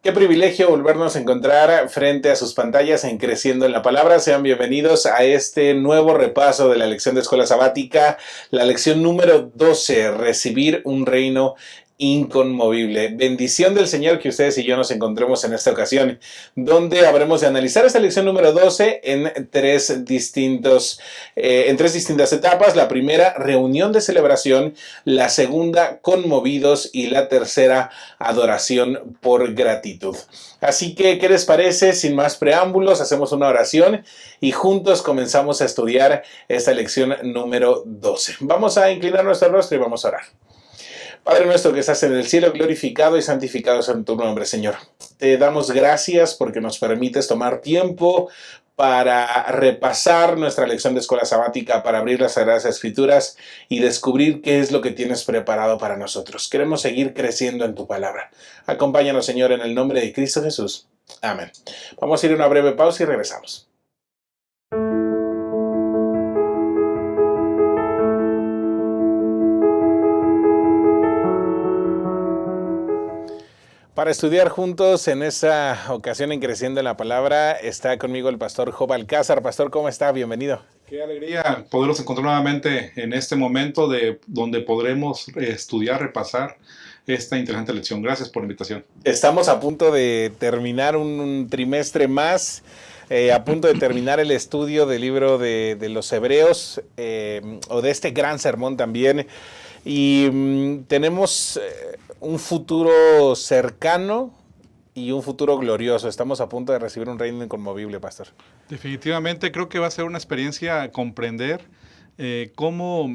Qué privilegio volvernos a encontrar frente a sus pantallas en Creciendo en la Palabra. Sean bienvenidos a este nuevo repaso de la lección de escuela sabática, la lección número 12, recibir un reino inconmovible. Bendición del Señor que ustedes y yo nos encontremos en esta ocasión, donde habremos de analizar esta lección número 12 en tres distintas etapas. La primera, reunión de celebración; la segunda, conmovidos; y la tercera, adoración por gratitud. Así que, ¿qué les parece? Sin más preámbulos, hacemos una oración y juntos comenzamos a estudiar esta lección número 12. Vamos a inclinar nuestro rostro y vamos a orar. Padre nuestro que estás en el cielo, glorificado y santificado sea tu nombre, Señor. Te damos gracias porque nos permites tomar tiempo para repasar nuestra lección de escuela sabática, para abrir las Sagradas Escrituras y descubrir qué es lo que tienes preparado para nosotros. Queremos seguir creciendo en tu palabra. Acompáñanos, Señor, en el nombre de Cristo Jesús. Amén. Vamos a ir a una breve pausa y regresamos. Para estudiar juntos en esta ocasión en Creciendo en la Palabra, está conmigo el pastor Job Alcázar. Pastor, ¿cómo está? Bienvenido. Qué alegría podernos encontrar nuevamente en este momento donde podremos estudiar, repasar esta interesante lección. Gracias por la invitación. Estamos a punto de terminar un trimestre más, a punto de terminar el estudio del libro de los Hebreos, o de este gran sermón también. Y tenemos un futuro cercano y un futuro glorioso. Estamos a punto de recibir un reino inconmovible, pastor. Definitivamente creo que va a ser una experiencia comprender cómo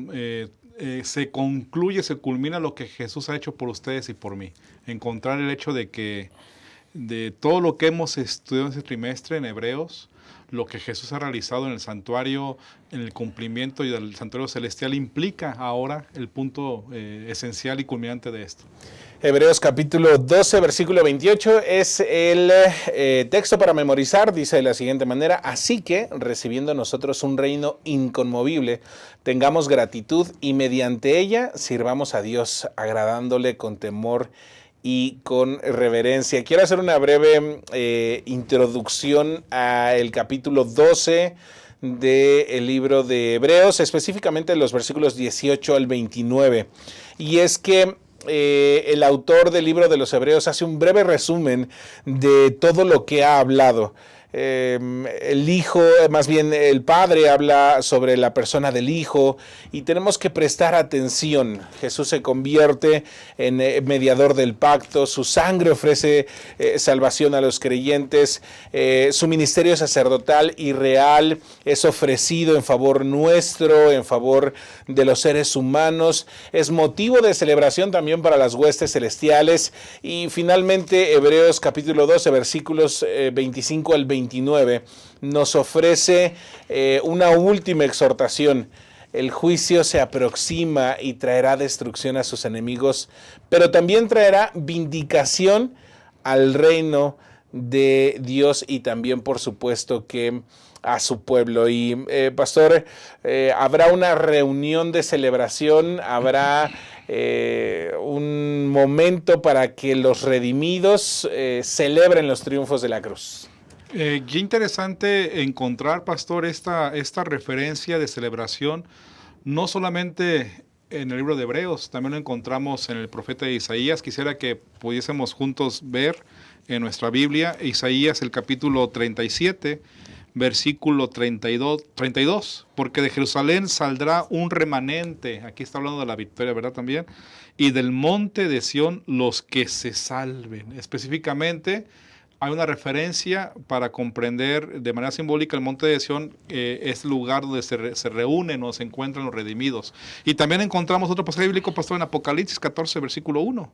se concluye, se culmina lo que Jesús ha hecho por ustedes y por mí. Encontrar el hecho de que de todo lo que hemos estudiado en este trimestre en Hebreos, lo que Jesús ha realizado en el santuario, en el cumplimiento y del santuario celestial, implica ahora el punto esencial y culminante de esto. Hebreos capítulo 12, versículo 28 es el texto para memorizar. Dice de la siguiente manera: así que, recibiendo nosotros un reino inconmovible, tengamos gratitud y mediante ella sirvamos a Dios, agradándole con temor y con reverencia. Quiero hacer una breve introducción al capítulo 12 del libro de Hebreos, específicamente los versículos 18 al 29. Y es que el autor del libro de los Hebreos hace un breve resumen de todo lo que ha hablado. El hijo, más bien el padre, habla sobre la persona del hijo y tenemos que prestar atención. Jesús se convierte en mediador del pacto, su sangre ofrece salvación a los creyentes, su ministerio sacerdotal y real es ofrecido en favor nuestro, en favor de los seres humanos, es motivo de celebración también para las huestes celestiales. Y finalmente Hebreos capítulo 12 versículos 25 al 29 nos ofrece una última exhortación. El juicio se aproxima y traerá destrucción a sus enemigos, pero también traerá vindicación al reino de Dios y también, por supuesto, que a su pueblo. Y pastor, habrá una reunión de celebración, habrá un momento para que los redimidos celebren los triunfos de la cruz. Qué interesante encontrar, pastor, esta referencia de celebración, no solamente en el libro de Hebreos, también lo encontramos en el profeta Isaías. Quisiera que pudiésemos juntos ver en nuestra Biblia Isaías el capítulo 37, versículo 32, porque de Jerusalén saldrá un remanente, aquí está hablando de la victoria, ¿verdad? También, y del monte de Sión los que se salven. Específicamente hay una referencia para comprender de manera simbólica el monte de Sión, es el lugar donde se reúnen o se encuentran los redimidos. Y también encontramos otro pasaje bíblico, pastor, en Apocalipsis 14, versículo 1.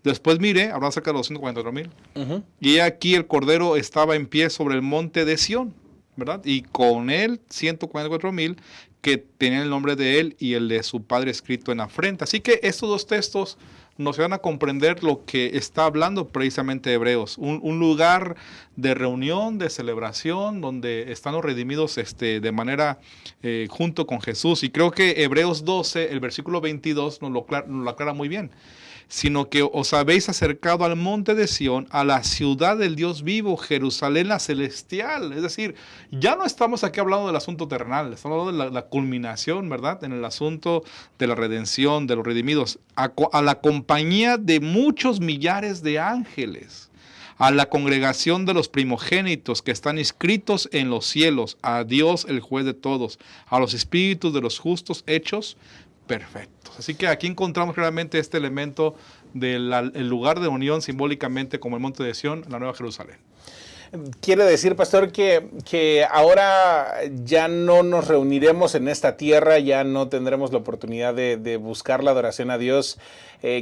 Después mire, habla acerca de los 144,000. Y aquí el Cordero estaba en pie sobre el monte de Sión, ¿verdad? Y con él 144,000 que tenían el nombre de él y el de su padre escrito en la frente. Así que estos dos textos nos van a comprender lo que está hablando precisamente Hebreos, un lugar de reunión, de celebración, donde están los redimidos de manera junto con Jesús. Y creo que Hebreos 12, el versículo 22, nos lo aclara muy bien. sino que os habéis acercado al monte de Sión, a la ciudad del Dios vivo, Jerusalén la celestial. Es decir, ya no estamos aquí hablando del asunto terrenal, estamos hablando de la culminación, ¿verdad? En el asunto de la redención, de los redimidos, a la compañía de muchos millares de ángeles, a la congregación de los primogénitos que están inscritos en los cielos, a Dios el juez de todos, a los espíritus de los justos hechos perfectos. Así que aquí encontramos realmente este elemento del lugar de unión simbólicamente como el monte de Sión, la Nueva Jerusalén. Quiere decir, pastor, que ahora ya no nos reuniremos en esta tierra, ya no tendremos la oportunidad de buscar la adoración a Dios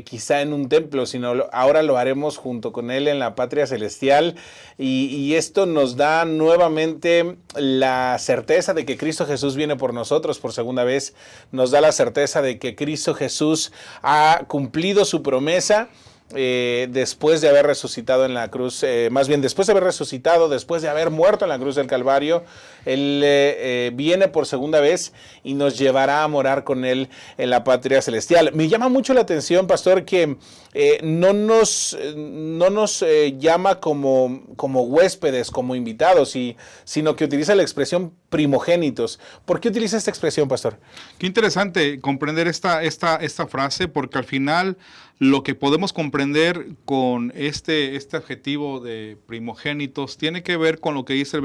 quizá en un templo, sino ahora lo haremos junto con Él en la patria celestial, y esto nos da nuevamente la certeza de que Cristo Jesús viene por nosotros por segunda vez, nos da la certeza de que Cristo Jesús ha cumplido su promesa. Después de haber resucitado en la cruz, más bien después de haber resucitado, después de haber muerto en la cruz del Calvario, Él viene por segunda vez y nos llevará a morar con Él en la patria celestial. Me llama mucho la atención, pastor, que no nos llama como huéspedes, como invitados, sino que utiliza la expresión primogénitos. ¿Por qué utiliza esta expresión, pastor? Qué interesante comprender esta frase, porque al final lo que podemos comprender con este adjetivo de primogénitos tiene que ver con lo que dice el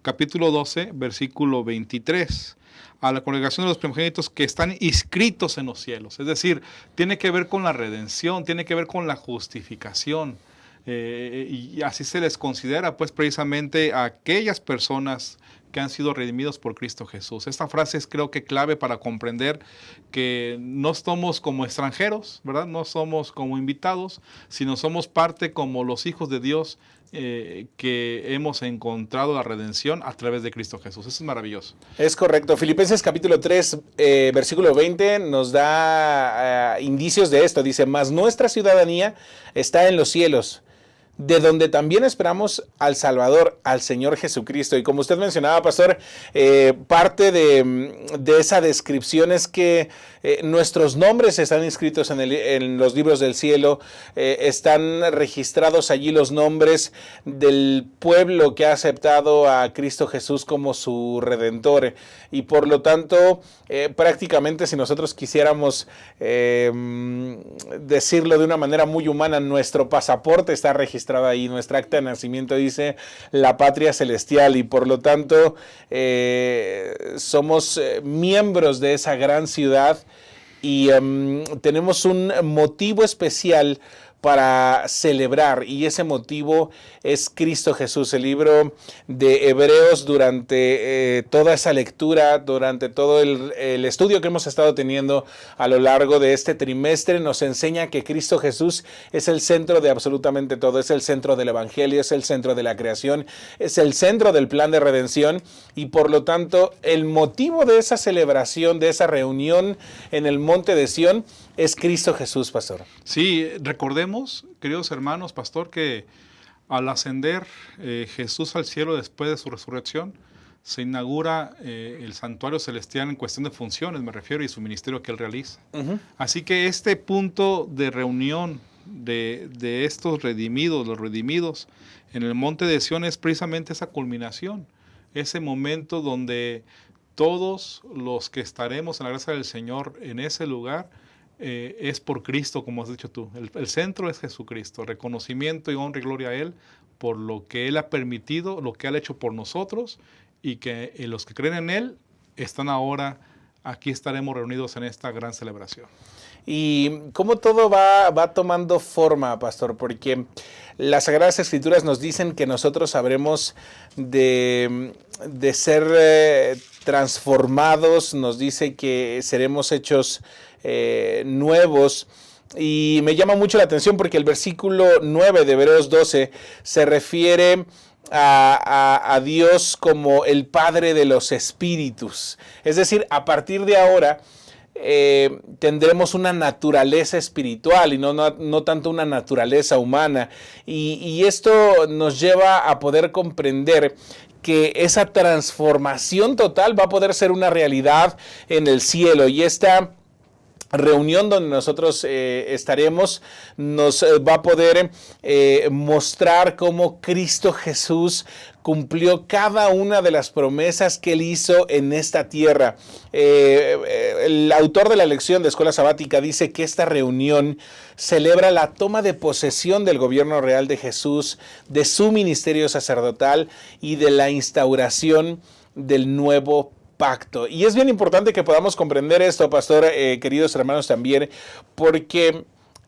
capítulo 12, versículo 23. A la congregación de los primogénitos que están inscritos en los cielos. Es decir, tiene que ver con la redención, tiene que ver con la justificación. Y así se les considera, pues, precisamente a aquellas personas que han sido redimidos por Cristo Jesús. Esta frase es, creo que, clave para comprender que no somos como extranjeros, ¿verdad? No somos como invitados, sino somos parte como los hijos de Dios que hemos encontrado la redención a través de Cristo Jesús. Eso es maravilloso. Es correcto. Filipenses capítulo 3, versículo 20 nos da indicios de esto. Dice, mas nuestra ciudadanía está en los cielos, de donde también esperamos al Salvador, al Señor Jesucristo. Y como usted mencionaba, pastor, parte de esa descripción es que nuestros nombres están inscritos en los libros del cielo, están registrados allí los nombres del pueblo que ha aceptado a Cristo Jesús como su Redentor. Y por lo tanto, prácticamente, si nosotros quisiéramos decirlo de una manera muy humana, nuestro pasaporte está registrado ahí, nuestra acta de nacimiento dice la patria celestial, y por lo tanto somos miembros de esa gran ciudad, y tenemos un motivo especial para celebrar, y ese motivo es Cristo Jesús. El libro de Hebreos, durante toda esa lectura, durante todo el estudio que hemos estado teniendo a lo largo de este trimestre, nos enseña que Cristo Jesús es el centro de absolutamente todo, es el centro del evangelio, es el centro de la creación, es el centro del plan de redención, y por lo tanto el motivo de esa celebración, de esa reunión en el monte de Sión, es Cristo Jesús, pastor. Sí, recordemos, queridos hermanos, pastor, que al ascender Jesús al cielo después de su resurrección, se inaugura el santuario celestial en cuestión de funciones, me refiero, y su ministerio que Él realiza. Uh-huh. Así que este punto de reunión de estos redimidos, los redimidos, en el monte de Sión es precisamente esa culminación, ese momento donde todos los que estaremos en la gracia del Señor en ese lugar, es por Cristo, como has dicho tú. El centro es Jesucristo, reconocimiento y honra y gloria a Él por lo que Él ha permitido, lo que Él ha hecho por nosotros, y que los que creen en Él están ahora, aquí estaremos reunidos en esta gran celebración. Y cómo todo va tomando forma, pastor, porque las Sagradas Escrituras nos dicen que nosotros habremos de ser transformados, nos dice que seremos hechos nuevos. Y me llama mucho la atención porque el versículo 9 de Hebreos 12 se refiere a Dios como el Padre de los espíritus. Es decir, a partir de ahora tendremos una naturaleza espiritual y no tanto una naturaleza humana. Y esto nos lleva a poder comprender que esa transformación total va a poder ser una realidad en el cielo. Y esta reunión donde nosotros estaremos, nos va a poder mostrar cómo Cristo Jesús cumplió cada una de las promesas que Él hizo en esta tierra. El autor de la lección de Escuela Sabática dice que esta reunión celebra la toma de posesión del gobierno real de Jesús, de su ministerio sacerdotal y de la instauración del nuevo pacto. Y es bien importante que podamos comprender esto, pastor, queridos hermanos también, porque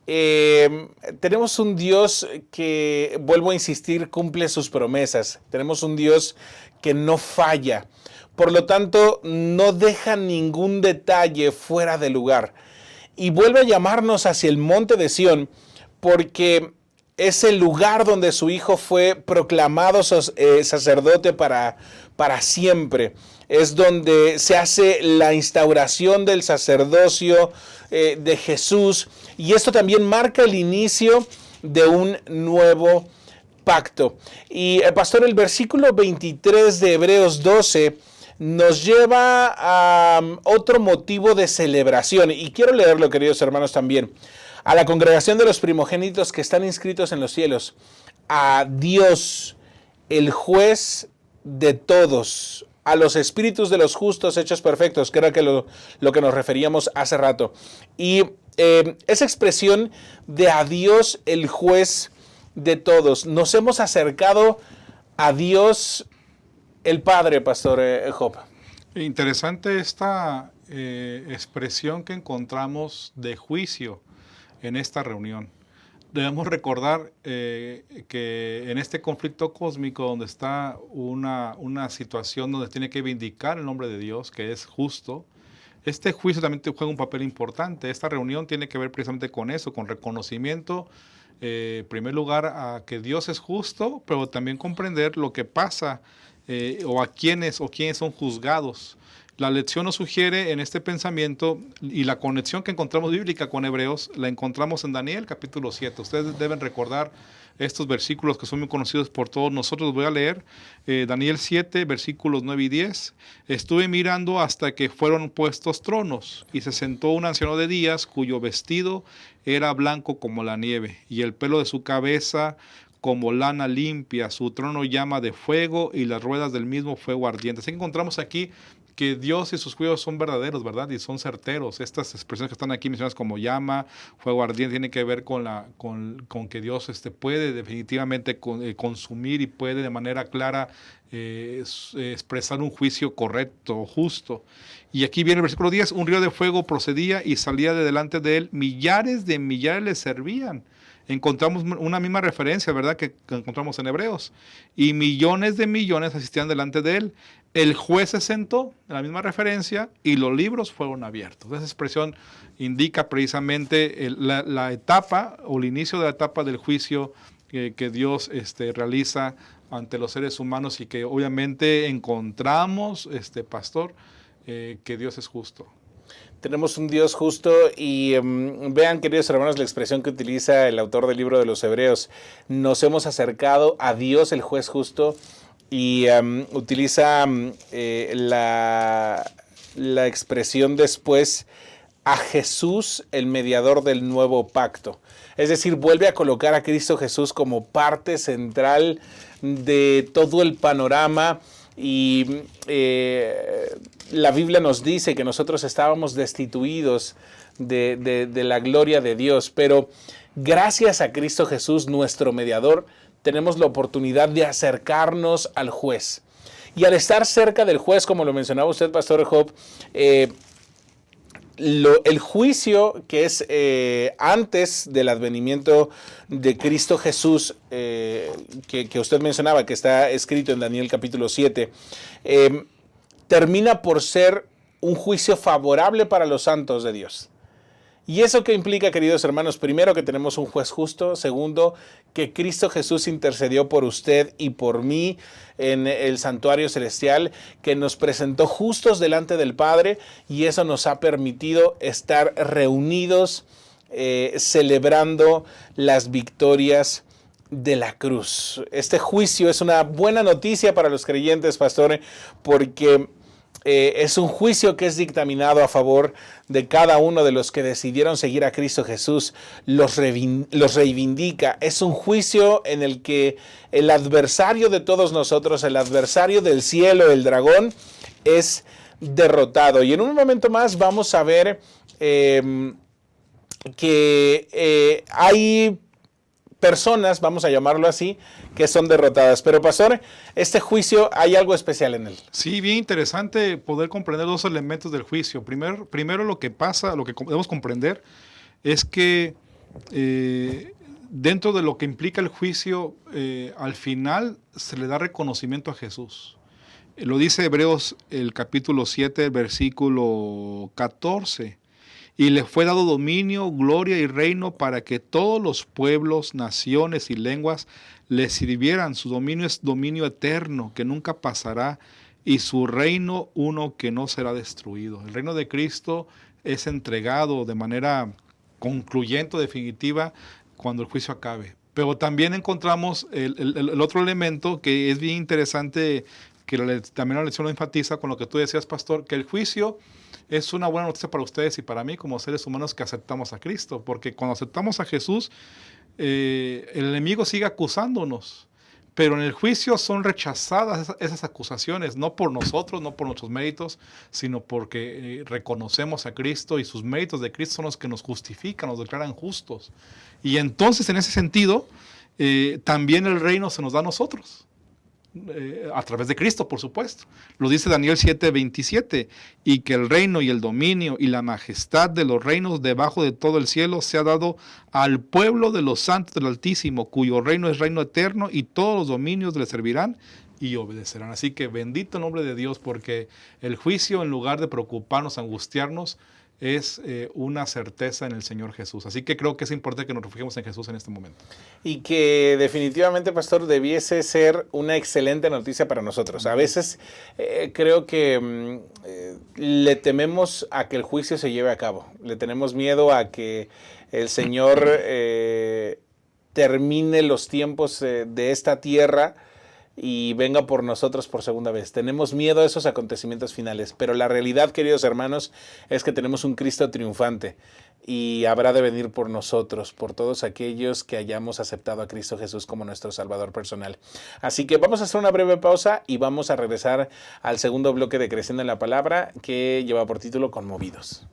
tenemos un Dios que, vuelvo a insistir, cumple sus promesas. Tenemos un Dios que no falla. Por lo tanto, no deja ningún detalle fuera de lugar. Y vuelve a llamarnos hacia el monte de Sión, porque es el lugar donde su Hijo fue proclamado sacerdote para siempre. Es donde se hace la instauración del sacerdocio de Jesús. Y esto también marca el inicio de un nuevo pacto. Y, pastor, el versículo 23 de Hebreos 12 nos lleva a otro motivo de celebración. Y quiero leerlo, queridos hermanos, también. A la congregación de los primogénitos que están inscritos en los cielos, a Dios, el juez de todos, a los espíritus de los justos hechos perfectos, que era lo que nos referíamos hace rato. Y esa expresión de a Dios, el juez de todos, nos hemos acercado a Dios, el Padre, pastor Job. Interesante esta expresión que encontramos de juicio en esta reunión. Debemos recordar que en este conflicto cósmico donde está una situación donde tiene que vindicar el nombre de Dios, que es justo, este juicio también juega un papel importante. Esta reunión tiene que ver precisamente con eso, con reconocimiento, en primer lugar, a que Dios es justo, pero también comprender lo que pasa o quiénes son juzgados. La lección nos sugiere en este pensamiento, y la conexión que encontramos bíblica con Hebreos la encontramos en Daniel capítulo 7. Ustedes deben recordar estos versículos que son muy conocidos por todos nosotros. Los voy a leer. Daniel 7, versículos 9 y 10. Estuve mirando hasta que fueron puestos tronos, y se sentó un anciano de días, cuyo vestido era blanco como la nieve, y el pelo de su cabeza como lana limpia. Su trono llama de fuego, y las ruedas del mismo fuego ardiente. Así que encontramos aquí que Dios y sus juicios son verdaderos, ¿verdad? Y son certeros. Estas expresiones que están aquí mencionadas como llama, fuego ardiente, tienen que ver con que Dios puede definitivamente consumir y puede de manera clara expresar un juicio correcto, justo. Y aquí viene el versículo 10, un río de fuego procedía y salía de delante de él, millares de millares le servían. Encontramos una misma referencia, ¿verdad?, que encontramos en Hebreos. Y millones de millones asistían delante de él. El juez se sentó, en la misma referencia, y los libros fueron abiertos. Esa expresión indica precisamente la etapa o el inicio de la etapa del juicio que Dios realiza ante los seres humanos, y que obviamente encontramos, pastor, que Dios es justo. Tenemos un Dios justo y vean, queridos hermanos, la expresión que utiliza el autor del libro de los Hebreos. Nos hemos acercado a Dios, el juez justo, y utiliza la expresión después a Jesús, el mediador del nuevo pacto. Es decir, vuelve a colocar a Cristo Jesús como parte central de todo el panorama. Y la Biblia nos dice que nosotros estábamos destituidos de la gloria de Dios, pero gracias a Cristo Jesús, nuestro mediador, tenemos la oportunidad de acercarnos al juez. Y al estar cerca del juez, como lo mencionaba usted, pastor Job, el juicio que es antes del advenimiento de Cristo Jesús, que usted mencionaba, que está escrito en Daniel capítulo 7, termina por ser un juicio favorable para los santos de Dios. ¿Y eso qué implica, queridos hermanos? Primero, que tenemos un juez justo. Segundo, que Cristo Jesús intercedió por usted y por mí en el santuario celestial, que nos presentó justos delante del Padre, y eso nos ha permitido estar reunidos celebrando las victorias de la cruz. Este juicio es una buena noticia para los creyentes, pastores, porque es un juicio que es dictaminado a favor de cada uno de los que decidieron seguir a Cristo Jesús, los reivindica. Es un juicio en el que el adversario de todos nosotros, el adversario del cielo, el dragón, es derrotado. Y en un momento más vamos a ver que hay personas, vamos a llamarlo así, que son derrotadas. Pero pastor, este juicio hay algo especial en él. Sí, bien interesante poder comprender dos elementos del juicio. Primero lo que pasa, lo que debemos comprender es que dentro de lo que implica el juicio, al final se le da reconocimiento a Jesús. Lo dice Hebreos el capítulo 7, versículo 14. Y le fue dado dominio, gloria y reino para que todos los pueblos, naciones y lenguas le sirvieran. Su dominio es dominio eterno, que nunca pasará, y su reino uno que no será destruido. El reino de Cristo es entregado de manera concluyente, definitiva, cuando el juicio acabe. Pero también encontramos el otro elemento que es bien interesante, que también la lección lo enfatiza con lo que tú decías, pastor, que el juicio es una buena noticia para ustedes y para mí como seres humanos que aceptamos a Cristo, porque cuando aceptamos a Jesús, el enemigo sigue acusándonos, pero en el juicio son rechazadas esas acusaciones, no por nosotros, no por nuestros méritos, sino porque reconocemos a Cristo y sus méritos de Cristo son los que nos justifican, nos declaran justos. Y entonces, en ese sentido, también el reino se nos da a nosotros. A través de Cristo, por supuesto. Lo dice Daniel 7:27, y que el reino y el dominio y la majestad de los reinos debajo de todo el cielo se ha dado al pueblo de los santos del Altísimo, cuyo reino es reino eterno, y todos los dominios le servirán y obedecerán. Así que bendito el nombre de Dios, porque el juicio, en lugar de preocuparnos, angustiarnos, es una certeza en el Señor Jesús. Así que creo que es importante que nos refugiemos en Jesús en este momento. Y que definitivamente, pastor, debiese ser una excelente noticia para nosotros. A veces creo que le tememos a que el juicio se lleve a cabo. Le tenemos miedo a que el Señor termine los tiempos de esta tierra y venga por nosotros por segunda vez. Tenemos miedo a esos acontecimientos finales, pero la realidad, queridos hermanos, es que tenemos un Cristo triunfante y habrá de venir por nosotros, por todos aquellos que hayamos aceptado a Cristo Jesús como nuestro Salvador personal. Así que vamos a hacer una breve pausa y vamos a regresar al segundo bloque de Creciendo en la Palabra, que lleva por título Conmovidos.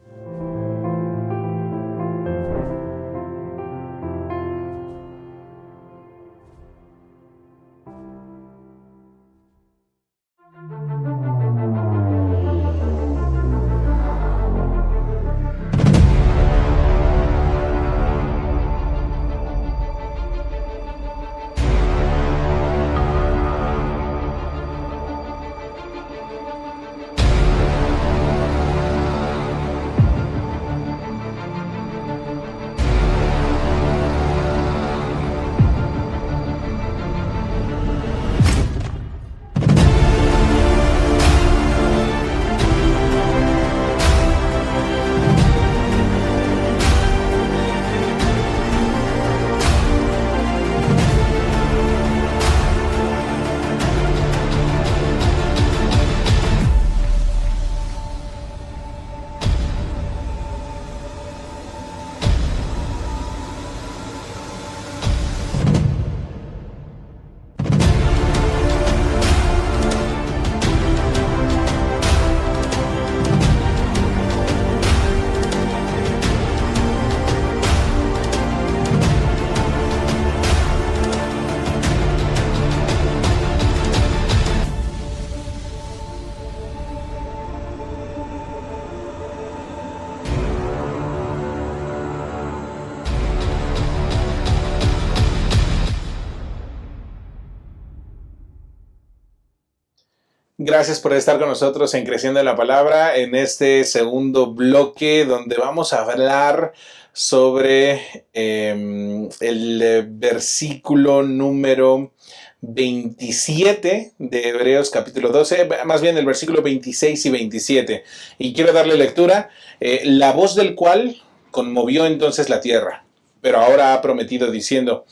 Gracias por estar con nosotros en Creciendo en la Palabra, en este segundo bloque donde vamos a hablar sobre el versículo número 27 de Hebreos capítulo 12, más bien el versículo 26 y 27. Y quiero darle lectura, la voz del cual conmovió entonces la tierra, pero ahora ha prometido diciendo,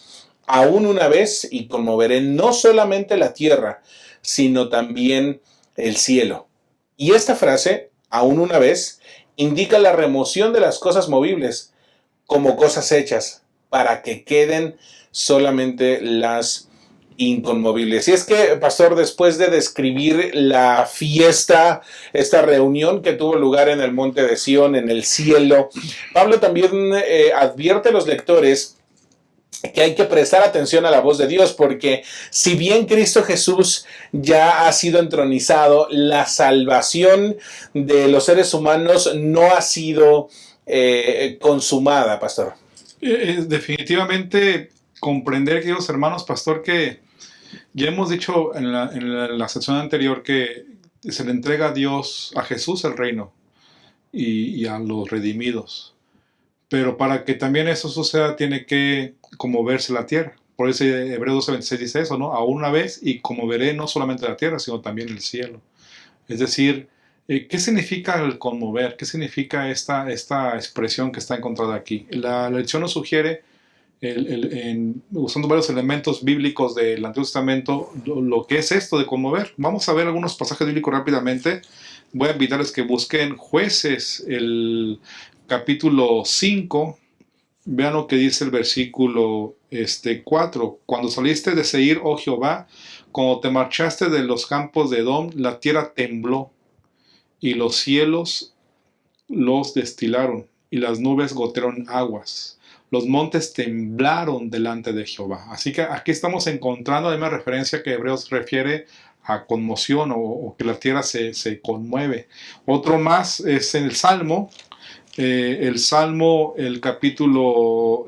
aún una vez y conmoveré no solamente la tierra, sino también el cielo. Y esta frase, aún una vez, indica la remoción de las cosas movibles como cosas hechas para que queden solamente las inconmovibles. Y es que, pastor, después de describir la fiesta, esta reunión que tuvo lugar en el monte de Sión, en el cielo, Pablo también advierte a los lectores que hay que prestar atención a la voz de Dios, porque si bien Cristo Jesús ya ha sido entronizado, la salvación de los seres humanos no ha sido consumada, pastor. Definitivamente comprender, queridos hermanos, pastor, que ya hemos dicho en la sección anterior que se le entrega a Dios, a Jesús el reino y a los redimidos. Pero para que también eso suceda tiene que conmoverse la tierra. Por eso Hebreos 12:26 dice eso, ¿no? Aún una vez y conmoveré no solamente la tierra, sino también el cielo. Es decir, ¿qué significa el conmover? ¿Qué significa esta expresión que está encontrada aquí? La lección nos sugiere, usando varios elementos bíblicos del Antiguo Testamento, lo que es esto de conmover. Vamos a ver algunos pasajes bíblicos rápidamente. Voy a invitarles que busquen Jueces, el capítulo 5, vean lo que dice el versículo 4. Cuando saliste de Seir, oh Jehová, cuando te marchaste de los campos de Edom, la tierra tembló, y los cielos los destilaron, y las nubes gotearon aguas. Los montes temblaron delante de Jehová. Así que aquí estamos encontrando la misma referencia que Hebreos refiere a conmoción o que la tierra se conmueve. Otro más es en el Salmo. El capítulo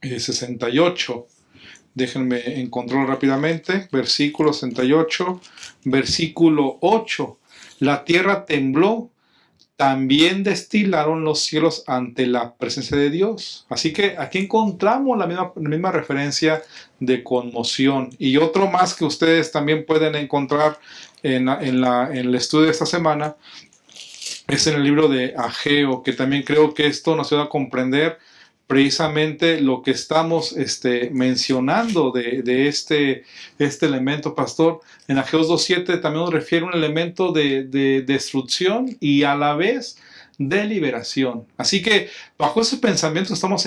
68, déjenme encontrarlo rápidamente, versículo 68, versículo 8, la tierra tembló, también destilaron los cielos ante la presencia de Dios. Así que aquí encontramos la misma referencia de conmoción. Y otro más que ustedes también pueden encontrar en el estudio de esta semana es en el libro de Ageo, que también creo que esto nos ayuda a comprender precisamente lo que estamos mencionando de este elemento, pastor. En Ageo 2:7 también nos refiere a un elemento de destrucción y a la vez de liberación. Así que bajo ese pensamiento estamos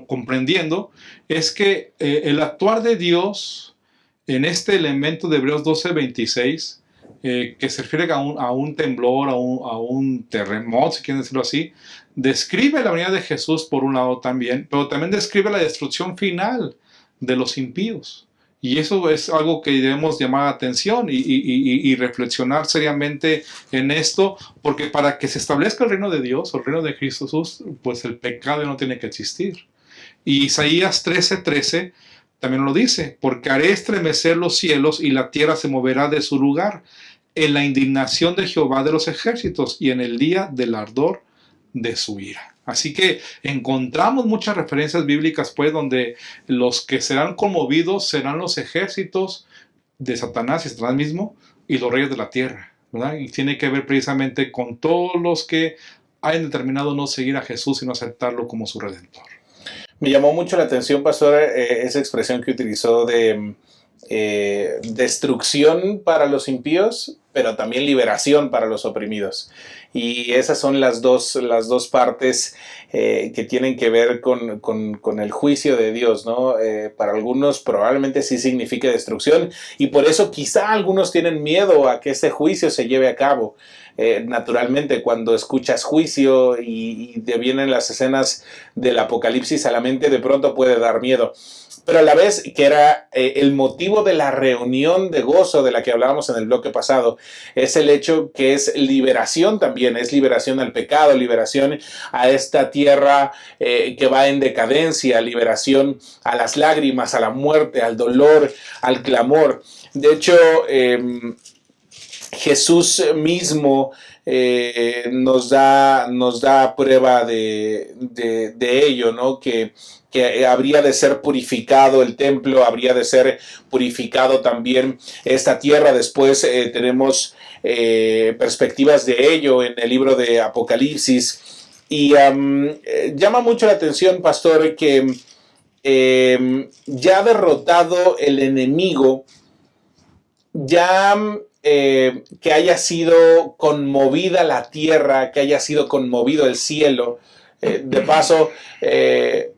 comprendiendo es que el actuar de Dios en este elemento de Hebreos 12:26, que se refiere a un temblor, a un terremoto, si quieren decirlo así, describe la venida de Jesús por un lado también, pero también describe la destrucción final de los impíos. Y eso es algo que debemos llamar la atención y reflexionar seriamente en esto, porque para que se establezca el reino de Dios, o el reino de Cristo Jesús, pues el pecado no tiene que existir. Y Isaías 13:13 también lo dice, porque haré estremecer los cielos y la tierra se moverá de su lugar en la indignación de Jehová de los ejércitos y en el día del ardor de su ira. Así que encontramos muchas referencias bíblicas, pues, donde los que serán conmovidos serán los ejércitos de Satanás y Satanás mismo y los reyes de la tierra, ¿verdad? Y tiene que ver precisamente con todos los que hayan determinado no seguir a Jesús sino aceptarlo como su redentor. Me llamó mucho la atención, pastor, esa expresión que utilizó de destrucción para los impíos, pero también liberación para los oprimidos. Y esas son las dos partes que tienen que ver con el juicio de Dios, ¿no? Para algunos probablemente sí signifique destrucción, y por eso quizá algunos tienen miedo a que ese juicio se lleve a cabo. Naturalmente, cuando escuchas juicio y te vienen las escenas del Apocalipsis a la mente, de pronto puede dar miedo. Pero a la vez que era el motivo de la reunión de gozo de la que hablábamos en el bloque pasado, es el hecho que es liberación también, es liberación al pecado, liberación a esta tierra que va en decadencia, liberación a las lágrimas, a la muerte, al dolor, al clamor. De hecho, Jesús mismo nos da prueba de ello, ¿no? Que habría de ser purificado el templo, habría de ser purificado también esta tierra. Después tenemos perspectivas de ello en el libro de Apocalipsis. Y llama mucho la atención, pastor, que ya derrotado el enemigo, ya que haya sido conmovida la tierra, que haya sido conmovido el cielo. De paso,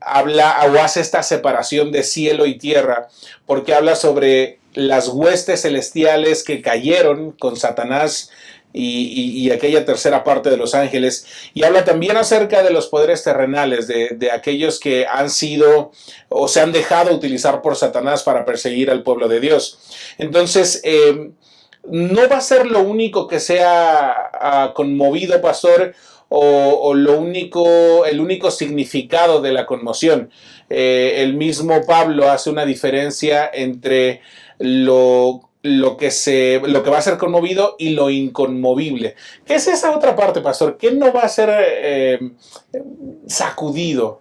habla o hace esta separación de cielo y tierra, porque habla sobre las huestes celestiales que cayeron con Satanás y aquella tercera parte de los ángeles, y habla también acerca de los poderes terrenales, de aquellos que han sido o se han dejado utilizar por Satanás para perseguir al pueblo de Dios. Entonces, no va a ser lo único que sea conmovido, pastor, o el único significado de la conmoción. El mismo Pablo hace una diferencia entre lo que va a ser conmovido y lo inconmovible. ¿Qué es esa otra parte, pastor? ¿Qué no va a ser sacudido?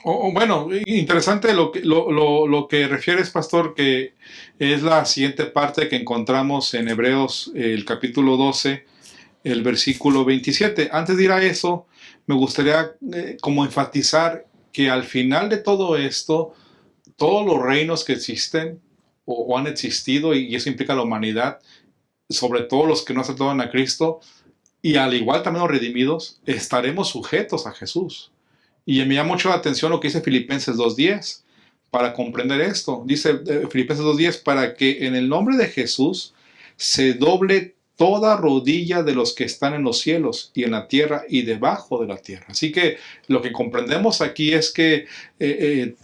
Bueno, interesante lo que refieres, pastor, que es la siguiente parte que encontramos en Hebreos, el capítulo 12, el versículo 27. Antes de ir a eso, me gustaría como enfatizar que al final de todo esto, todos los reinos que existen o han existido, y eso implica la humanidad, sobre todo los que no aceptaban a Cristo, y al igual también los redimidos, estaremos sujetos a Jesús. Y me llama mucho la atención lo que dice Filipenses 2.10 para comprender esto. Dice Filipenses 2.10, para que en el nombre de Jesús se doble toda rodilla de los que están en los cielos y en la tierra y debajo de la tierra. Así que lo que comprendemos aquí es que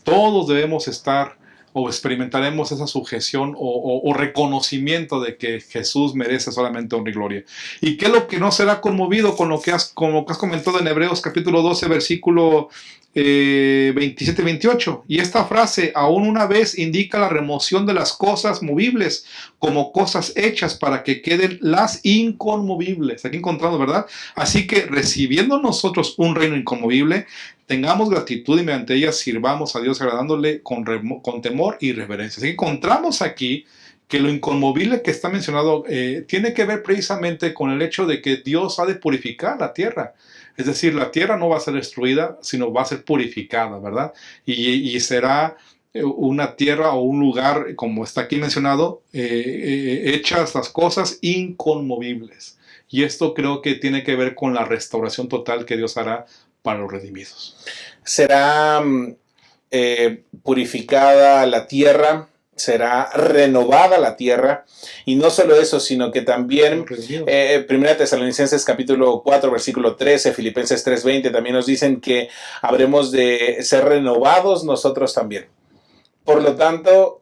todos debemos estar o experimentaremos esa sujeción o reconocimiento de que Jesús merece solamente honra y gloria. ¿Y qué es lo que no será conmovido con lo que has comentado en Hebreos capítulo 12, versículo 27 y 28? Y esta frase, aún una vez, indica la remoción de las cosas movibles como cosas hechas para que queden las inconmovibles. Aquí encontramos, ¿verdad? Así que recibiendo nosotros un reino inconmovible, tengamos gratitud y mediante ella sirvamos a Dios agradándole con temor y reverencia. Así que encontramos aquí que lo inconmovible que está mencionado tiene que ver precisamente con el hecho de que Dios ha de purificar la tierra. Es decir, la tierra no va a ser destruida, sino va a ser purificada, ¿verdad? Y será una tierra o un lugar, como está aquí mencionado, hechas las cosas inconmovibles. Y esto creo que tiene que ver con la restauración total que Dios hará para los redimidos. Será purificada la tierra, será renovada la tierra, y no solo eso, sino que también Primera Tesalonicenses capítulo 4 versículo 13, Filipenses 3:20 también nos dicen que habremos de ser renovados nosotros también. Por lo tanto,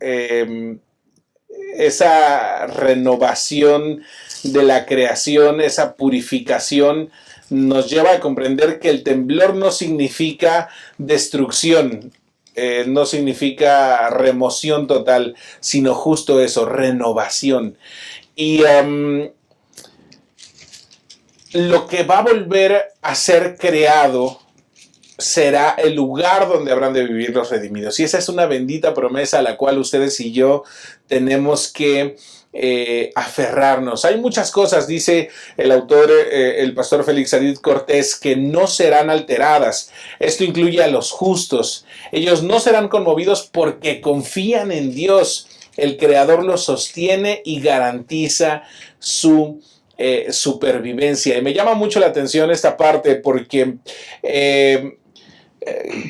esa renovación de la creación, esa purificación, nos lleva a comprender que el temblor no significa destrucción, no significa remoción total, sino justo eso, renovación. Y lo que va a volver a ser creado será el lugar donde habrán de vivir los redimidos. Y esa es una bendita promesa a la cual ustedes y yo tenemos que aferrarnos. Hay muchas cosas, dice el autor, el pastor Félix Adid Cortés, que no serán alteradas. Esto incluye a los justos. Ellos no serán conmovidos porque confían en Dios. El Creador los sostiene y garantiza su supervivencia. Y me llama mucho la atención esta parte porque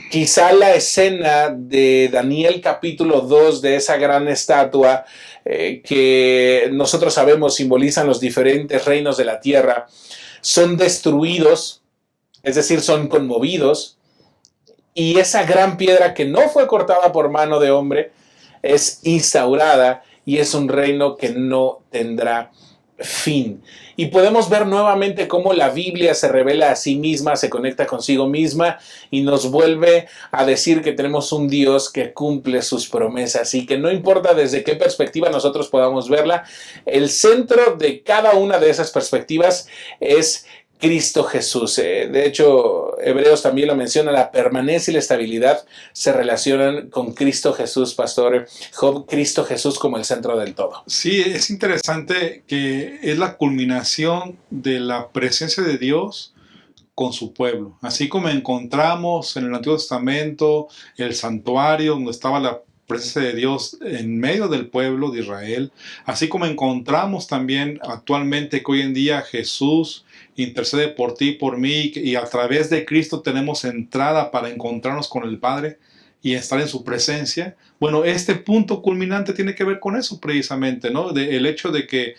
quizá la escena de Daniel capítulo 2, de esa gran estatua que nosotros sabemos simbolizan los diferentes reinos de la tierra, son destruidos, es decir, son conmovidos, y esa gran piedra que no fue cortada por mano de hombre es instaurada y es un reino que no tendrá fin. Y podemos ver nuevamente cómo la Biblia se revela a sí misma, se conecta consigo misma y nos vuelve a decir que tenemos un Dios que cumple sus promesas y que no importa desde qué perspectiva nosotros podamos verla, el centro de cada una de esas perspectivas es Cristo Jesús. De hecho, Hebreos también lo menciona, la permanencia y la estabilidad se relacionan con Cristo Jesús, pastor Job, Cristo Jesús como el centro del todo. Sí, es interesante que es la culminación de la presencia de Dios con su pueblo. Así como encontramos en el Antiguo Testamento el santuario donde estaba la presencia de Dios en medio del pueblo de Israel, así como encontramos también actualmente que hoy en día Jesús intercede por ti, por mí, y a través de Cristo tenemos entrada para encontrarnos con el Padre y estar en su presencia. Bueno, este punto culminante tiene que ver con eso precisamente, ¿no? El hecho de que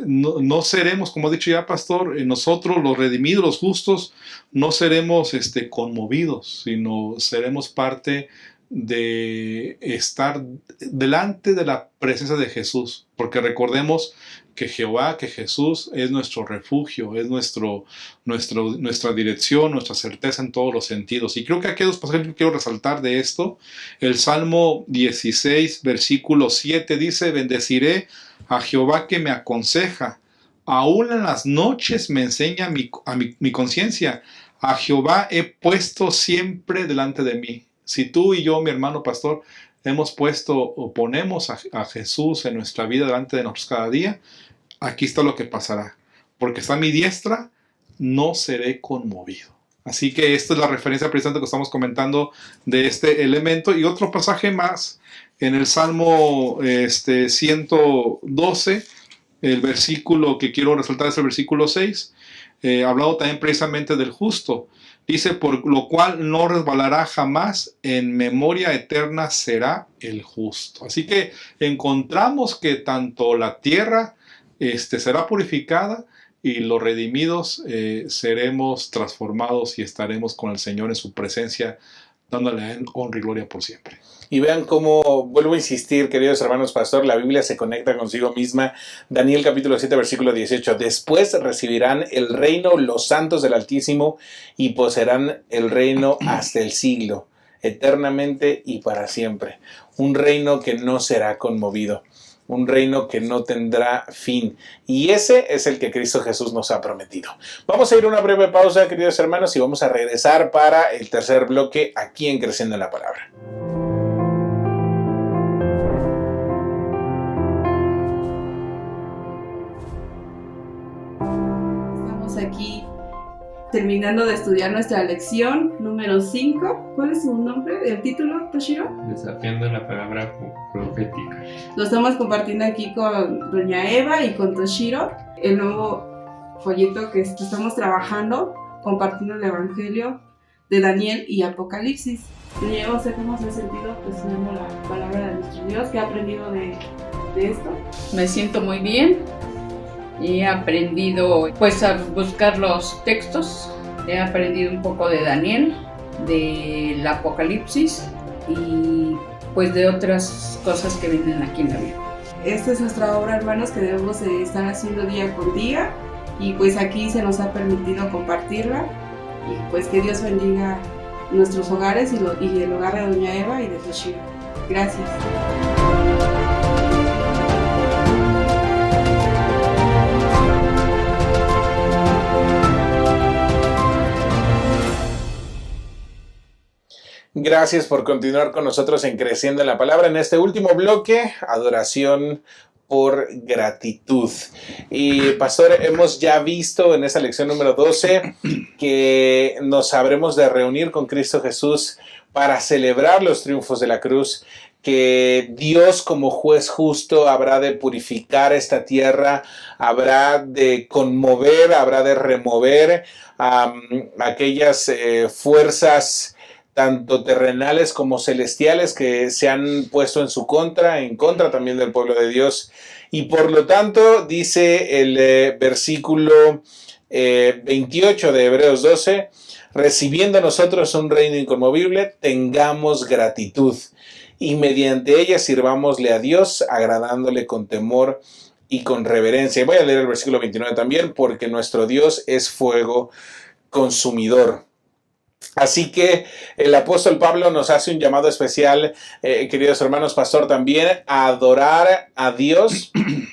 no seremos, como ha dicho ya Pastor, nosotros los redimidos, los justos, no seremos conmovidos, sino seremos parte de estar delante de la presencia de Jesús, porque recordemos que Jehová, que Jesús es nuestro refugio, es nuestra dirección, nuestra certeza en todos los sentidos. Y creo que aquí hay dos pasajes que quiero resaltar de esto. El Salmo 16, versículo 7 dice: bendeciré a Jehová que me aconseja, aún en las noches me enseña mi conciencia. A Jehová he puesto siempre delante de mí. Si tú y yo, mi hermano pastor, hemos puesto o ponemos a Jesús en nuestra vida delante de nosotros cada día, aquí está lo que pasará. Porque está a mi diestra, no seré conmovido. Así que esta es la referencia precisamente que estamos comentando de este elemento. Y otro pasaje más, en el Salmo 112, el versículo que quiero resaltar es el versículo 6, hablado también precisamente del justo. Dice: por lo cual no resbalará jamás, en memoria eterna será el justo. Así que encontramos que tanto la tierra será purificada y los redimidos seremos transformados y estaremos con el Señor en su presencia, dándole a Él honra y gloria por siempre. Y vean cómo, vuelvo a insistir, queridos hermanos pastor, la Biblia se conecta consigo misma. Daniel capítulo 7, versículo 18. Después recibirán el reino los santos del Altísimo y poseerán el reino hasta el siglo, eternamente y para siempre. Un reino que no será conmovido. Un reino que no tendrá fin. Y ese es el que Cristo Jesús nos ha prometido. Vamos a ir a una breve pausa, queridos hermanos, y vamos a regresar para el tercer bloque aquí en Creciendo en la Palabra. Estamos aquí terminando de estudiar nuestra lección número 5. ¿Cuál es su nombre? ¿El título, Toshiro? Desafiando la palabra profética. Lo estamos compartiendo aquí con doña Eva y con Toshiro, el nuevo folleto que estamos trabajando, compartiendo el Evangelio de Daniel y Apocalipsis. Doña Eva, ¿cómo se ha sentido estudiando la palabra de nuestro Dios? ¿Qué ha aprendido de esto? Me siento muy bien. He aprendido pues a buscar los textos. He aprendido un poco de Daniel, del Apocalipsis y pues de otras cosas que vienen aquí en la Biblia. Esta es nuestra obra, hermanos, que debemos estar haciendo día con día, y pues aquí se nos ha permitido compartirla, y pues que Dios bendiga nuestros hogares y el hogar de doña Eva y de Toshiro. Gracias. Gracias por continuar con nosotros en Creciendo en la Palabra. En este último bloque, adoración por gratitud. Y pastor, hemos ya visto en esa lección número 12 que nos habremos de reunir con Cristo Jesús para celebrar los triunfos de la cruz, que Dios como juez justo habrá de purificar esta tierra, habrá de conmover, habrá de remover aquellas fuerzas tanto terrenales como celestiales que se han puesto en su contra, en contra también del pueblo de Dios. Y por lo tanto, dice el versículo 28 de Hebreos 12, recibiendo nosotros un reino inconmovible, tengamos gratitud y mediante ella sirvámosle a Dios, agradándole con temor y con reverencia. Y voy a leer el versículo 29 también, porque nuestro Dios es fuego consumidor. Así que el apóstol Pablo nos hace un llamado especial, queridos hermanos, pastor, también a adorar a Dios,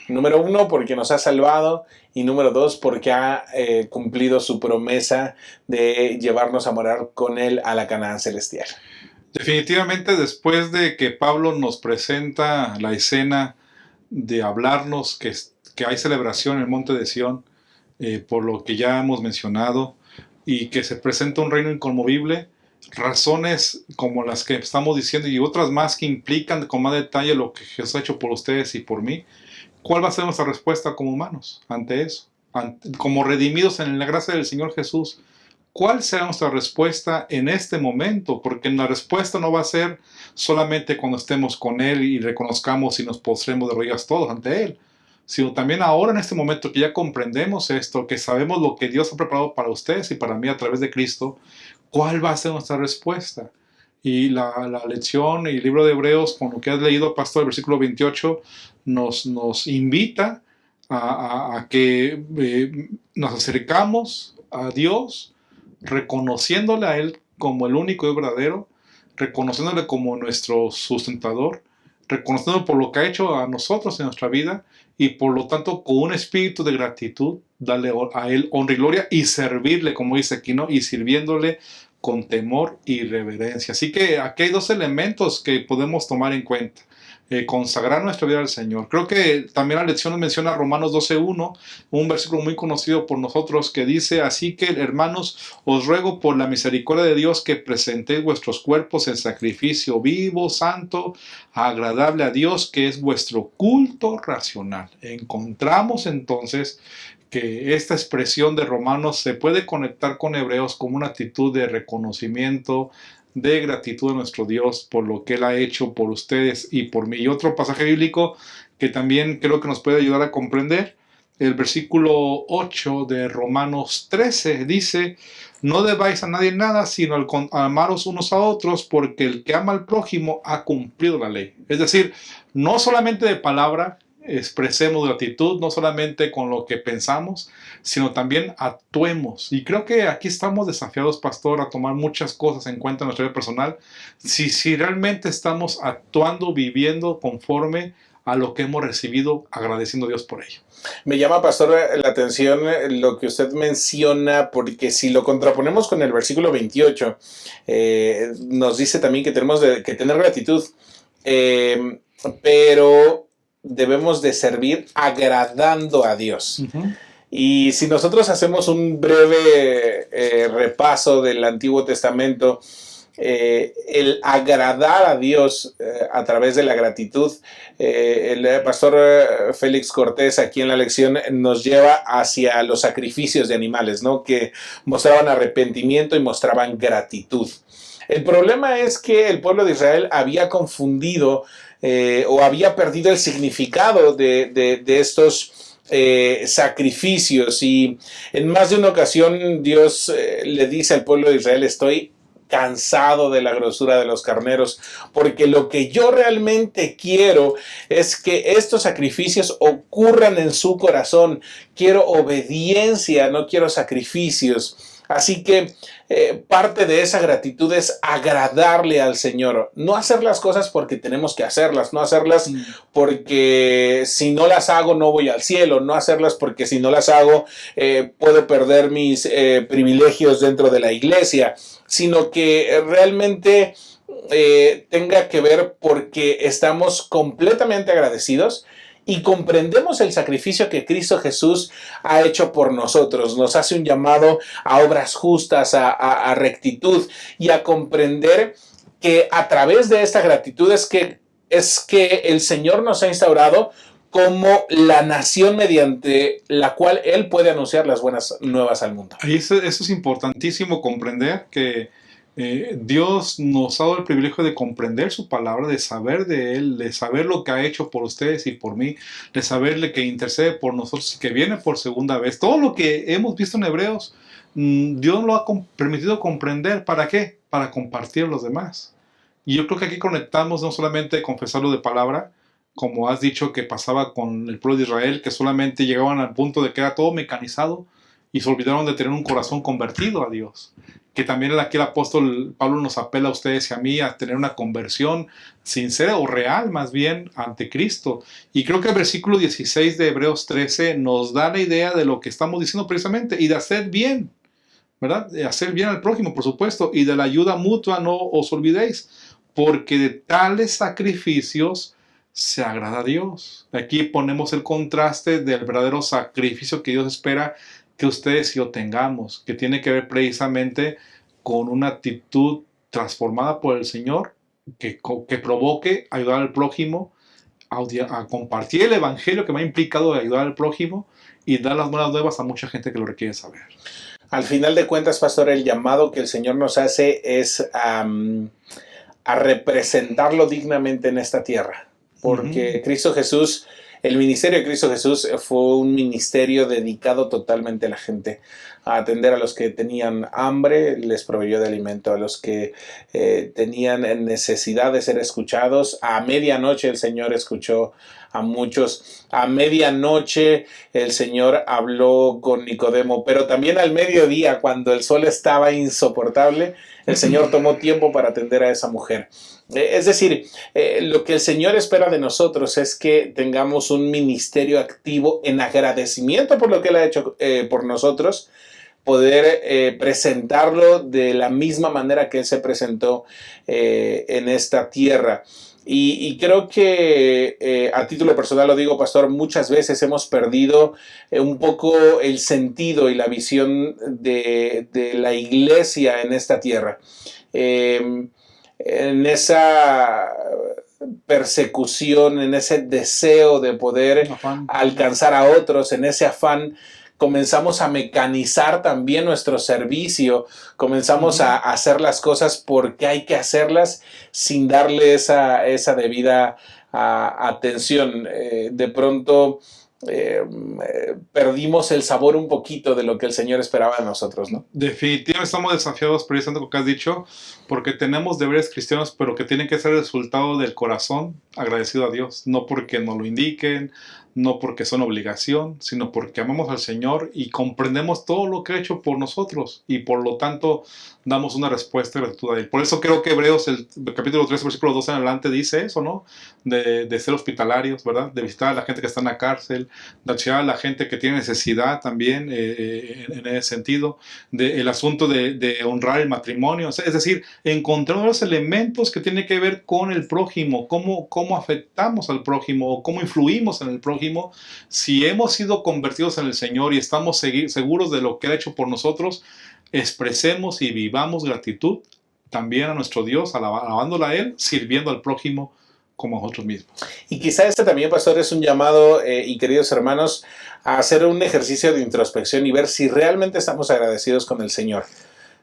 número 1, porque nos ha salvado, y número 2, porque ha cumplido su promesa de llevarnos a morar con Él a la Canaán celestial. Definitivamente, después de que Pablo nos presenta la escena de hablarnos que hay celebración en el monte de Sión, por lo que ya hemos mencionado, y que se presenta un reino inconmovible, razones como las que estamos diciendo y otras más que implican con más detalle lo que Jesús ha hecho por ustedes y por mí, ¿cuál va a ser nuestra respuesta como humanos ante eso? Como redimidos en la gracia del Señor Jesús, ¿cuál será nuestra respuesta en este momento? Porque la respuesta no va a ser solamente cuando estemos con Él y reconozcamos y nos postremos de rodillas todos ante Él, sino también ahora en este momento que ya comprendemos esto, que sabemos lo que Dios ha preparado para ustedes y para mí a través de Cristo, ¿cuál va a ser nuestra respuesta? Y la lección y el libro de Hebreos, con lo que has leído, Pastor, el versículo 28, nos invita a que nos acercamos a Dios, reconociéndole a Él como el único y verdadero, reconociéndole como nuestro sustentador, reconociéndolo por lo que ha hecho a nosotros en nuestra vida y por lo tanto con un espíritu de gratitud, darle a Él honra y gloria y servirle, como dice aquí, ¿no? Y sirviéndole con temor y reverencia. Así que aquí hay dos elementos que podemos tomar en cuenta. Consagrar nuestra vida al Señor. Creo que también la lección nos menciona Romanos 12:1, un versículo muy conocido por nosotros que dice: así que, hermanos, os ruego por la misericordia de Dios que presentéis vuestros cuerpos en sacrificio vivo, santo, agradable a Dios, que es vuestro culto racional. Encontramos entonces que esta expresión de Romanos se puede conectar con Hebreos como una actitud de reconocimiento, de gratitud a nuestro Dios por lo que Él ha hecho por ustedes y por mí. Y otro pasaje bíblico que también creo que nos puede ayudar a comprender, el versículo 8 de Romanos 13 dice: no debáis a nadie nada, sino amaros unos a otros, porque el que ama al prójimo ha cumplido la ley. Es decir, no solamente de palabra expresemos gratitud, no solamente con lo que pensamos, sino también actuemos. Y creo que aquí estamos desafiados, pastor, a tomar muchas cosas en cuenta en nuestra vida personal, si realmente estamos actuando, viviendo conforme a lo que hemos recibido, agradeciendo a Dios por ello. Me llama, pastor, la atención lo que usted menciona, porque si lo contraponemos con el versículo 28, nos dice también que tenemos que tener gratitud, pero debemos de servir agradando a Dios. Uh-huh. Y si nosotros hacemos un breve repaso del Antiguo Testamento, el agradar a Dios a través de la gratitud, el pastor Félix Cortés aquí en la lección nos lleva hacia los sacrificios de animales, ¿no? Que mostraban arrepentimiento y mostraban gratitud. El problema es que el pueblo de Israel había confundido o había perdido el significado de estos sacrificios, y en más de una ocasión Dios le dice al pueblo de Israel: estoy cansado de la grosura de los carneros, porque lo que yo realmente quiero es que estos sacrificios ocurran en su corazón. Quiero obediencia, no quiero sacrificios. Así que parte de esa gratitud es agradarle al Señor, no hacer las cosas porque tenemos que hacerlas, no hacerlas porque si no las hago no voy al cielo, no hacerlas porque si no las hago puedo perder mis privilegios dentro de la iglesia, sino que realmente tenga que ver porque estamos completamente agradecidos y comprendemos el sacrificio que Cristo Jesús ha hecho por nosotros. Nos hace un llamado a obras justas, a rectitud, y a comprender que a través de esta gratitud es que el Señor nos ha instaurado como la nación mediante la cual Él puede anunciar las buenas nuevas al mundo. Y eso es importantísimo comprender, que Dios nos ha dado el privilegio de comprender su palabra, de saber de Él, de saber lo que ha hecho por ustedes y por mí, de saberle que intercede por nosotros y que viene por segunda vez. Todo lo que hemos visto en Hebreos, Dios lo ha permitido comprender. ¿Para qué? Para compartir a los demás. Y yo creo que aquí conectamos no solamente confesarlo de palabra, como has dicho que pasaba con el pueblo de Israel, que solamente llegaban al punto de que era todo mecanizado y se olvidaron de tener un corazón convertido a Dios. Que también aquí el apóstol Pablo nos apela a ustedes y a mí a tener una conversión sincera o real, más bien, ante Cristo. Y creo que el versículo 16 de Hebreos 13 nos da la idea de lo que estamos diciendo precisamente, y de hacer bien, ¿verdad? De hacer bien al prójimo, por supuesto, y de la ayuda mutua no os olvidéis, porque de tales sacrificios se agrada a Dios. Aquí ponemos el contraste del verdadero sacrificio que Dios espera que ustedes y yo tengamos, que tiene que ver precisamente con una actitud transformada por el Señor, que provoque ayudar al prójimo, a compartir el evangelio que me ha implicado de ayudar al prójimo y dar las buenas nuevas a mucha gente que lo requiere saber. Al final de cuentas, pastor, el llamado que el Señor nos hace es a representarlo dignamente en esta tierra. Porque Cristo Jesús, el ministerio de Cristo Jesús fue un ministerio dedicado totalmente a la gente, a atender a los que tenían hambre, les proveyó de alimento, a los que tenían necesidad de ser escuchados. A medianoche el Señor escuchó a muchos. A medianoche el Señor habló con Nicodemo, pero también al mediodía, cuando el sol estaba insoportable, el Señor tomó tiempo para atender a esa mujer. Es decir, lo que el Señor espera de nosotros es que tengamos un ministerio activo en agradecimiento por lo que Él ha hecho por nosotros, poder presentarlo de la misma manera que Él se presentó en esta tierra. Y creo que a título personal lo digo, pastor, muchas veces hemos perdido un poco el sentido y la visión de la iglesia en esta tierra. En esa persecución, en ese deseo de poder alcanzar a otros, en ese afán, comenzamos a mecanizar también nuestro servicio, comenzamos a hacer las cosas porque hay que hacerlas sin darle esa debida atención. De pronto perdimos el sabor un poquito de lo que el Señor esperaba de nosotros, ¿no? Definitivamente estamos desafiados precisamente con lo que has dicho, porque tenemos deberes cristianos, pero que tienen que ser el resultado del corazón agradecido a Dios, no porque nos lo indiquen, no porque son obligación, sino porque amamos al Señor y comprendemos todo lo que ha hecho por nosotros y por lo tanto damos una respuesta de gratitud a Él. Por eso creo que Hebreos, el capítulo 3, versículo 2 en adelante dice eso, ¿no? De ser hospitalarios, ¿verdad? De visitar a la gente que está en la cárcel, de ayudar a la gente que tiene necesidad también en ese sentido, el asunto de honrar el matrimonio, es decir, encontrar los elementos que tienen que ver con el prójimo, cómo afectamos al prójimo o cómo influimos en el prójimo. Si hemos sido convertidos en el Señor y estamos seguros de lo que ha hecho por nosotros, expresemos y vivamos gratitud también a nuestro Dios, alabándola a Él, sirviendo al prójimo como a nosotros mismos. Y quizá este también, pastor, es un llamado, y queridos hermanos, a hacer un ejercicio de introspección y ver si realmente estamos agradecidos con el Señor.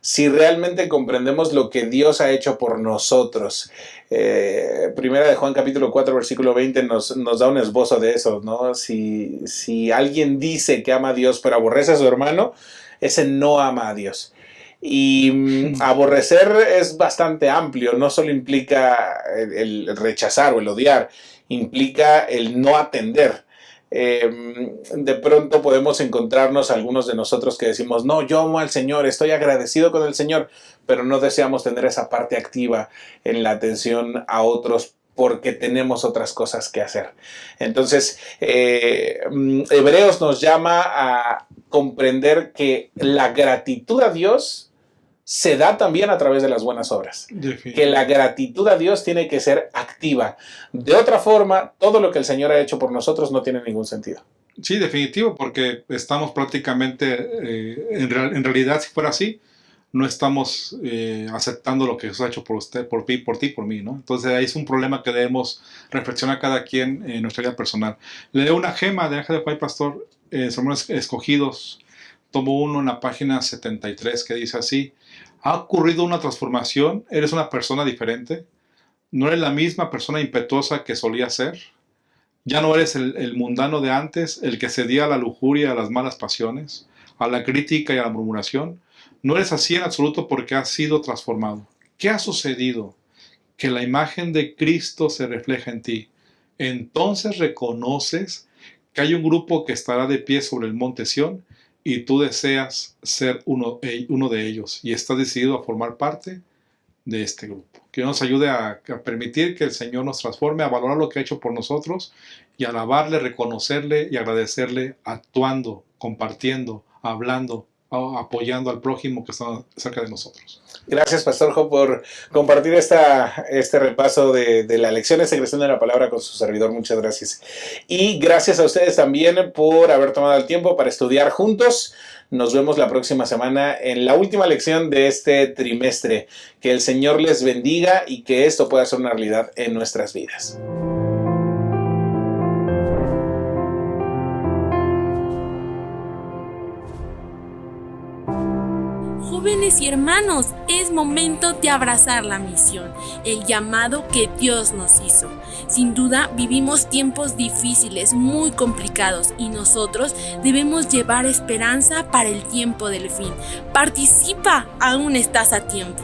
Si realmente comprendemos lo que Dios ha hecho por nosotros. Primera de Juan capítulo 4 versículo 20 nos da un esbozo de eso, ¿no? Si alguien dice que ama a Dios pero aborrece a su hermano, ese no ama a Dios. Y aborrecer es bastante amplio, no solo implica el rechazar o el odiar, implica el no atender. De pronto podemos encontrarnos algunos de nosotros que decimos, no, yo amo al Señor, estoy agradecido con el Señor, pero no deseamos tener esa parte activa en la atención a otros porque tenemos otras cosas que hacer. Entonces, Hebreos nos llama a comprender que la gratitud a Dios se da también a través de las buenas obras. Que la gratitud a Dios tiene que ser activa. De otra forma, todo lo que el Señor ha hecho por nosotros no tiene ningún sentido. Sí, definitivo, porque estamos prácticamente, en realidad, si fuera así, no estamos aceptando lo que Jesús ha hecho por usted, por ti, por mí, ¿no? Entonces ahí es un problema que debemos reflexionar cada quien en nuestra vida personal. Le leo una gema de Ángel de Juárez Pastor, Sermones Escogidos, tomo uno en la página 73, que dice así: ha ocurrido una transformación, eres una persona diferente, no eres la misma persona impetuosa que solías ser, ya no eres el mundano de antes, el que cedía a la lujuria, a las malas pasiones, a la crítica y a la murmuración. No eres así en absoluto porque has sido transformado. ¿Qué ha sucedido? Que la imagen de Cristo se refleja en ti. Entonces reconoces que hay un grupo que estará de pie sobre el monte Sión y tú deseas ser uno de ellos y estás decidido a formar parte de este grupo. Que nos ayude a permitir que el Señor nos transforme, a valorar lo que ha hecho por nosotros y alabarle, reconocerle y agradecerle, actuando, compartiendo, hablando apoyando al prójimo que está cerca de nosotros. Gracias, Pastor Jo, por compartir este repaso de la lección, esta creación de la palabra con su servidor. Muchas gracias. Y gracias a ustedes también por haber tomado el tiempo para estudiar juntos. Nos vemos la próxima semana en la última lección de este trimestre. Que el Señor les bendiga y que esto pueda ser una realidad en nuestras vidas. Jóvenes y hermanos, es momento de abrazar la misión, el llamado que Dios nos hizo. Sin duda, vivimos tiempos difíciles, muy complicados, y nosotros debemos llevar esperanza para el tiempo del fin. Participa, aún estás a tiempo.